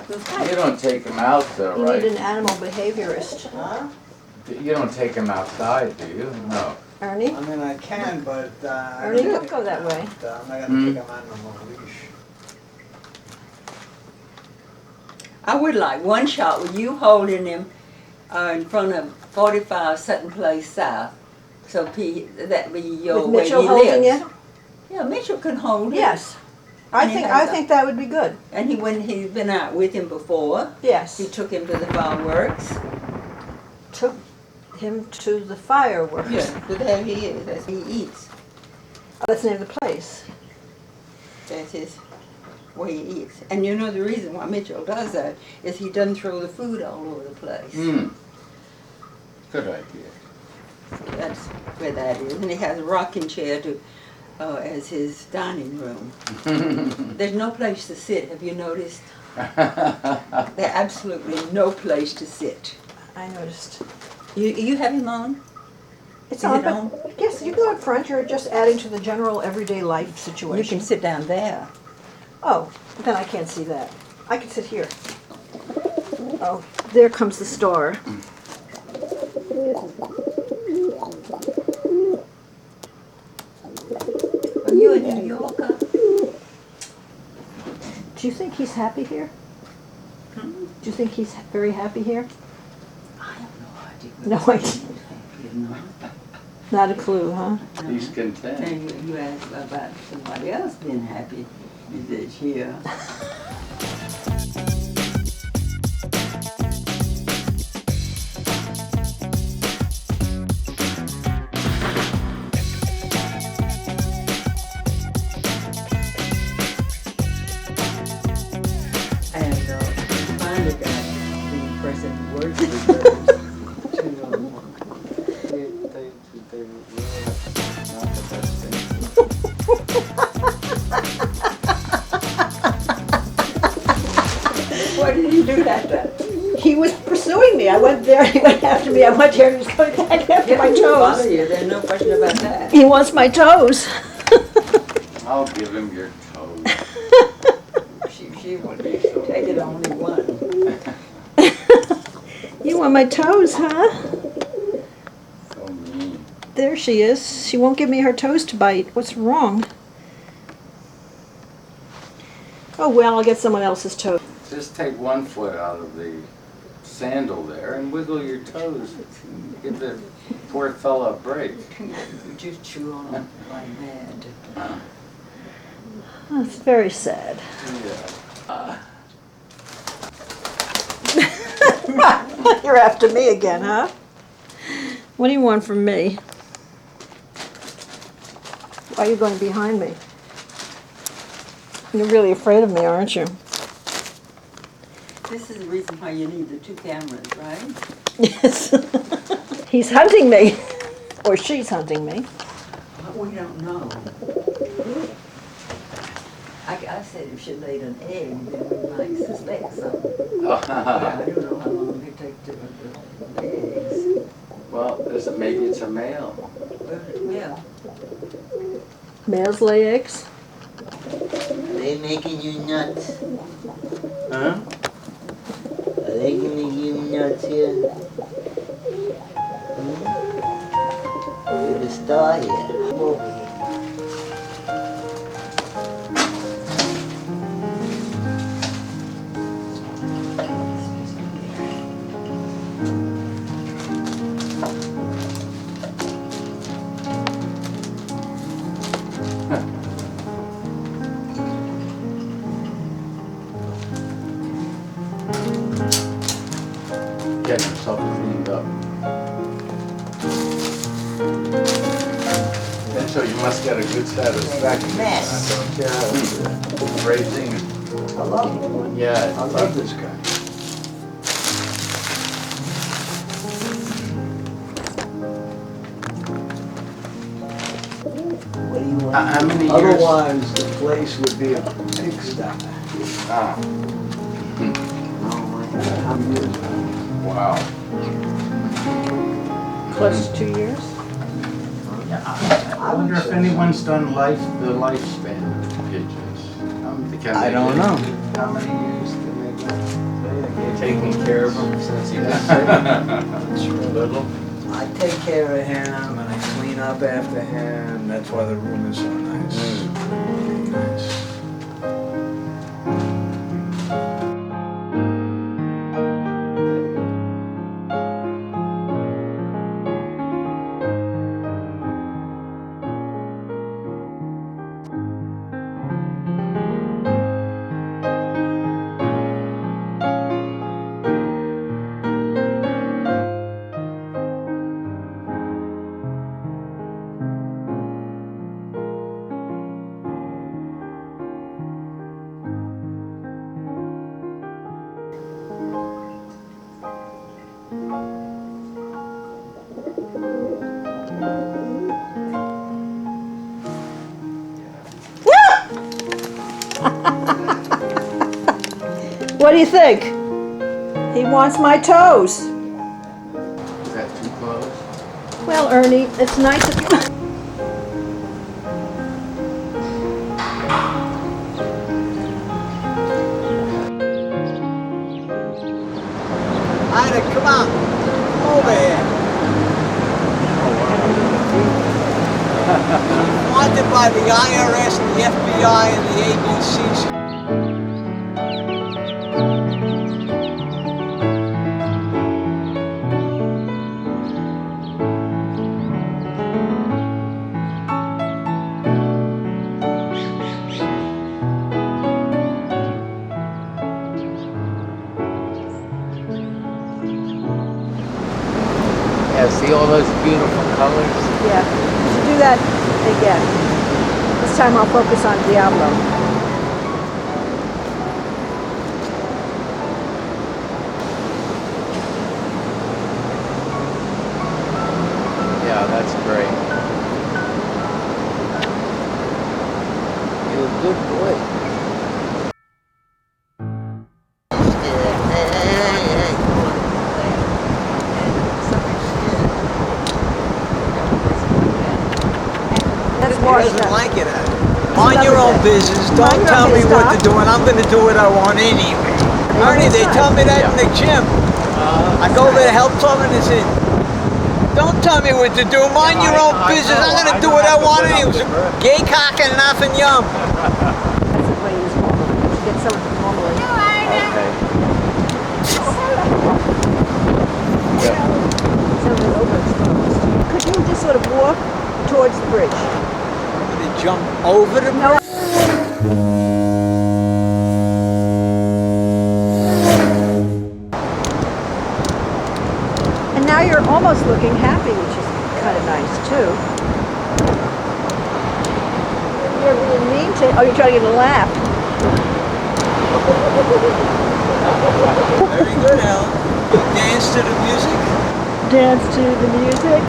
those You pipes. don't take them out though, You right? need an animal behaviorist. Huh? You don't take them outside, do you? No. Ernie? I mean, I can, but I Ernie, don't don't take go that him way. out. I'm not gonna take him on a leash. I would like one shot with you holding him in front of 45 Sutton Place South. So that be your With way Mitchell he holding lives. it? Yeah, Mitchell can hold it. Yes. And he I has a- think that would be good. And when he's been out with him before, Yes. he took him to the fireworks. Took him to the fireworks. Yeah, but there he is. That's what he eats. Oh, that's the name of the place. That's his way he eats. And you know the reason why Mitchell does that is he doesn't throw the food all over the place. Good idea. That's where that is. And he has a rocking chair as his dining room. There's no place to sit, have you noticed? There's absolutely no place to sit. I noticed. You have him on? It's Is on, it but on? yes, you go up front. You're just adding to the general everyday life You situation. can sit down there. Oh, then I can't see that. I can sit here. Oh, there comes the star. Are you a New Yorker? Do you think he's happy here? Hmm? Do you think he's very happy here? I have no idea. No idea. You know? Not a clue, huh? He's content. And you asked about somebody else being happy. He said, yeah. And finally got the person who works with birds to They really not the best thing. Why did you do that then? He was pursuing me. I went there, he went after me. I went here, he was coming back after my Bother toes. you, there's no question about that. He wants my toes. I'll give him your toes. She would take it only one. You want my toes, huh? So mean. There she is. She won't give me her toes to bite. What's wrong? Oh, well, I'll get someone else's toes. Just take one foot out of the sandal there and wiggle your toes. Give the poor fella a break. You just chew on them like mad. That's very sad. Yeah. You're after me again, huh? What do you want from me? Why are you going behind me? You're really afraid of me, aren't you? This is the reason why you need the two cameras, right? Yes. He's hunting me. Or she's hunting me. We don't know. I said if she laid an egg, then we might suspect something. I don't know how long it takes to lay eggs. Well, maybe it's a male. Yeah. Males lay eggs. Are they making you nuts? Huh? Are they giving you nuts here? You're the star here. Come over here. Get yourself cleaned up. And so you must get a good satisfaction. Mess. Don't you? Raising. I love him. Yeah. I love this guy. What do you want? How many years? Otherwise, the place would be a pigsty. Ah, How many years now? wow. Close to 2 years. I wonder if anyone's done the lifespan of pigeons. I don't know. How many years do they go? care of him since he was little? I take care of him and I clean up after him. That's why the room is so nice. Really nice. What do you think? He wants my toes. Is that too close? Well, Ernie, it's nice of you. Ida, come on. Come over here. Wanted by the IRS, the FBI, and the ABC. Yeah, see all those beautiful colors? Yeah, we should do that again. This time I'll focus on Diablo. Yeah, that's great. You're a good boy. That's He washed doesn't up. like it. Mind your own business. Don't tell me what to do, and I'm going to do what I want anyway. Ernie, they tell me that in the gym. I go over to help someone and say, don't tell me what to do. Mind your own business. I'm going to do what I want anyway. Gay cock and nothing yum. That's the way he's normally. You should get someone to normally. Okay. Yeah. Someone overexposed. Could you just sort of walk towards the bridge? I'm going to jump over the No. And now you're almost looking happy, which is kind of nice too. You're being mean to. Oh, you're trying to get a laugh. Very good, Helen. You dance to the music? Dance to the music.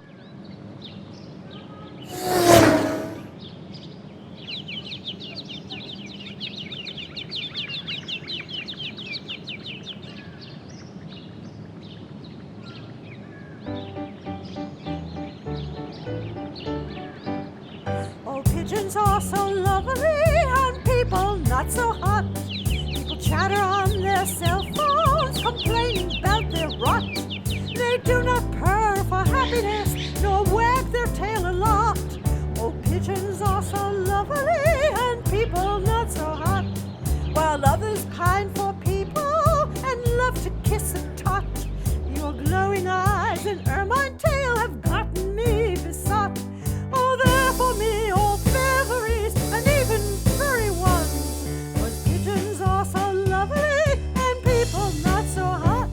Oh, pigeons are so lovely and people not so hot. People chatter on their cell phones, complaining about their rot. They do not purr for happiness, nor wag their tail a lot. Oh, pigeons are so lovely and people not so hot. While others pine for people and love to kiss and tot. Your glowing eyes and ermine tail have gotten me besot. Oh, there for me, all featheries and even furry ones. 'Cause pigeons are so lovely and people not so hot.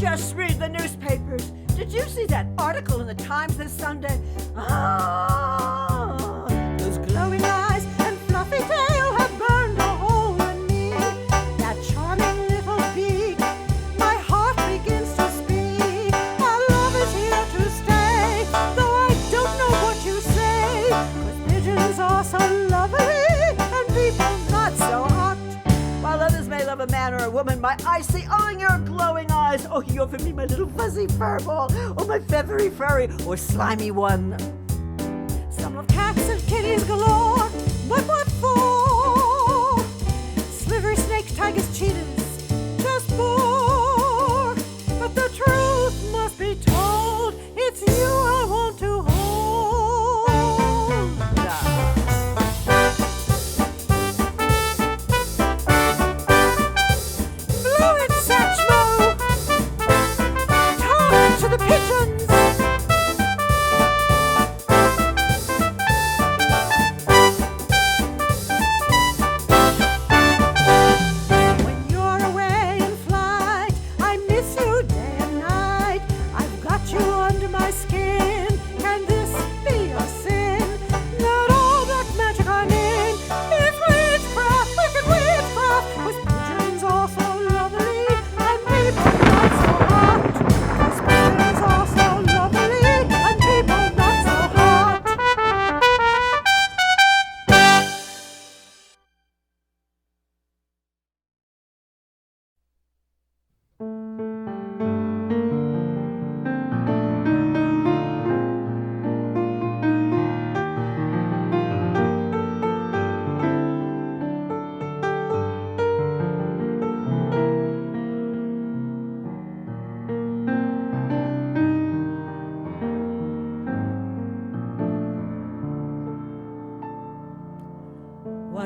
Just read the newspapers. Did you see that article in the Times this Sunday? Ah, those glowing eyes and fluffy tail have burned a hole in me. That charming little beak, my heart begins to speak. Our love is here to stay, though I don't know what you say. 'Cause pigeons are so lovely and people not so hot. While others may love a man or a woman, my eyes see only your glowing eyes. Oh, you're for me, my little fuzzy furball, or my feathery furry, or slimy one. Some love cats and kitties galore, but what for? Slivery snakes, tigers, cheetahs, just bore.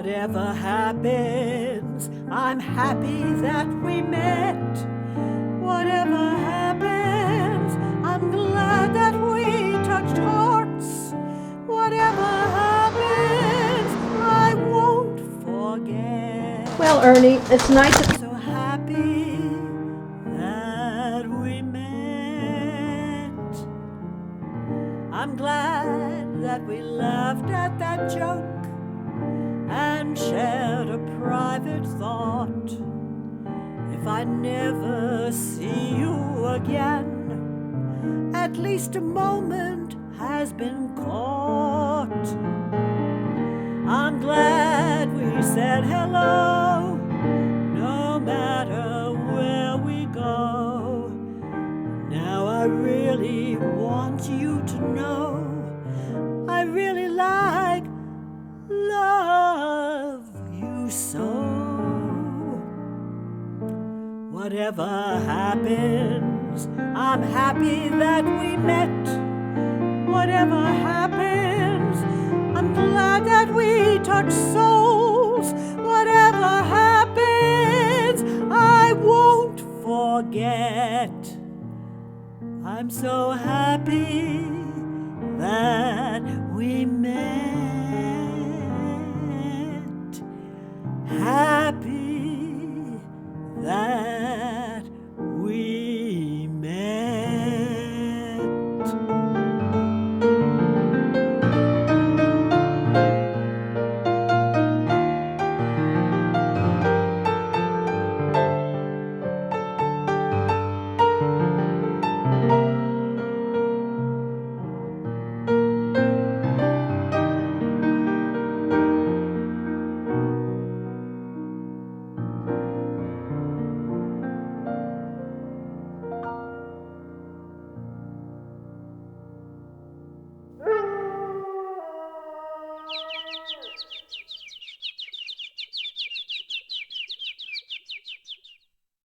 Whatever happens, I'm happy that we met. Whatever happens, I'm glad that we touched hearts. Whatever happens, I won't forget. Well, Ernie, it's nice. So happy that we met. I'm glad that we laughed at that joke and shared a private thought. If I never see you again, at least a moment has been caught. I'm glad we said hello, no matter where we go. Now I really want you to know I really love you so. Whatever happens, I'm happy that we met. Whatever happens, I'm glad that we touched souls. Whatever happens, I won't forget. I'm so happy that we met. Happy